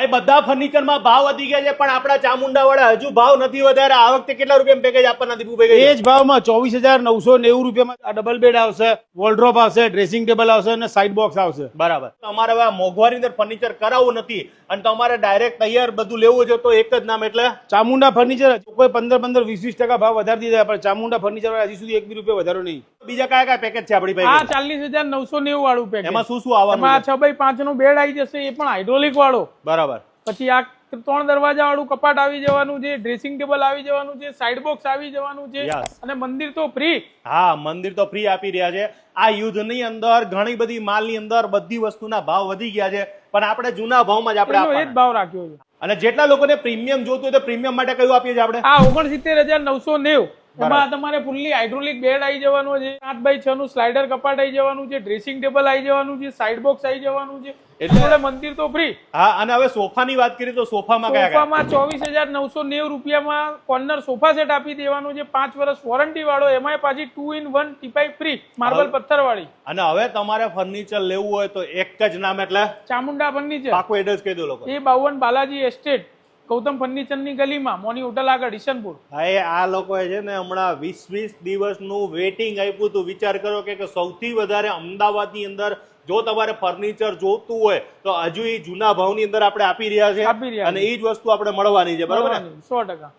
આ બધા ફર્નિચરમાં ભાવ વધી ગયા છે, પણ આપણા ચામુંડા વાળા હજુ ભાવ નથી વધાર્યા. આ વખતે કેટલા રૂપિયા પેકેજ આપવાના દીપુભાઈ? એ જ ભાવમાં 24,990 રૂપિયામાં આ ડબલ બેડ આવશે, વોર્ડરોબ આવશે, ડ્રેસિંગ ટેબલ આવશે અને સાઇડ બોક્સ આવશે. બરાબર. તમારે હવે મોંઘવારી અંદર ફર્નિચર કરાવવું નથી અને તમારે ડાયરેક્ટ તૈયાર બધું લેવું છે તો એક જ નામ, એટલે ચામુંડા ફર્નિચર. કોઈ 15-20% ભાવ વધારી દીધા, પણ ચામુંડા ફર્નિચર હજી સુધી 1 બી રૂપિયા વધારો નહીં. બીજા કયા કયા પેકેજ છે આપણી આ પાસે? 40,990 વાળું પેકેજ. એમાં શું શું આવવાનું એમાં છે? 6x5 નો બેડ આવી જશે, એ પણ હાઇડ્રોલિક વાળો. બરાબર. પછી આ 3 દરવાજા વાળું કપાટ આવી જવાનું છે, ડ્રેસિંગ ટેબલ આવી જવાનું છે, સાઇડ બોક્સ આવી જવાનું છે, Yes. અને મંદિર તો ફ્રી. હા, મંદિર તો ફ્રી આપી રહ્યા છે. આ યુદ્ધની અંદર ઘણી બધી માલની અંદર બધી વસ્તુના ભાવ વધી ગયા છે, પણ આપણે જૂના ભાવમાં જ આપણે એનો એ જ આપવાના. ભાવ રાખ્યો છે. અને જેટલા લોકોને પ્રીમિયમ જોતું હોય તો પ્રીમિયમ માટે કયું આપીએ છીએ આપણે? આ 69,990. એમાં તમારે ફૂલ્લી હાઇડ્રોલિક બેડ આવી જવાનો છે, 8x6 નું સ્લાઇડર કપાટ આવી જવાનું છે, ડ્રેસિંગ ટેબલ આવી જવાનું છે, સાઇડ બોક્સ આવી જવાનું છે, એટલે મંદિર તો ફ્રી. હા, અને હવે સોફાની વાત કરીએ તો સોફામાં કયા કયા? સોફામાં 24,990 રૂપિયામાં કોર્નર સોફા સેટ આપી દેવાનું છે, 5 વર્ષ વોરંટી વાળો, એમાં પાછી 2-in-1 ટીપાઈ ફ્રી, માર્બલ પથ્થર વાળી. અને હવે તમારે ફર્નિચર લેવું હોય તો એક જ નામ, એટલે ચામુંડા ફર્નિચર. પાકું એડ્રેસ કહી દો લોકો. એ 52 બાલાજી એસ્ટેટ, ગૌતમ ફર્નિચર ની ગલીમાં, મોની હોટલ આગળ, ઈશનપુર. ભાઈ, આ લોકોએ છે ને હમણાં 20 દિવસનું વેટિંગ આપ્યું હતું. વિચાર કરો કે સૌથી વધારે અમદાવાદની અંદર જો તમારે ફર્નિચર જોતું હોય તો હજુ એ જૂના ભાવની અંદર આપણે આપી રહ્યા છે, અને એ જ વસ્તુ આપણે મળવાની છે. બરાબર ને? 100%.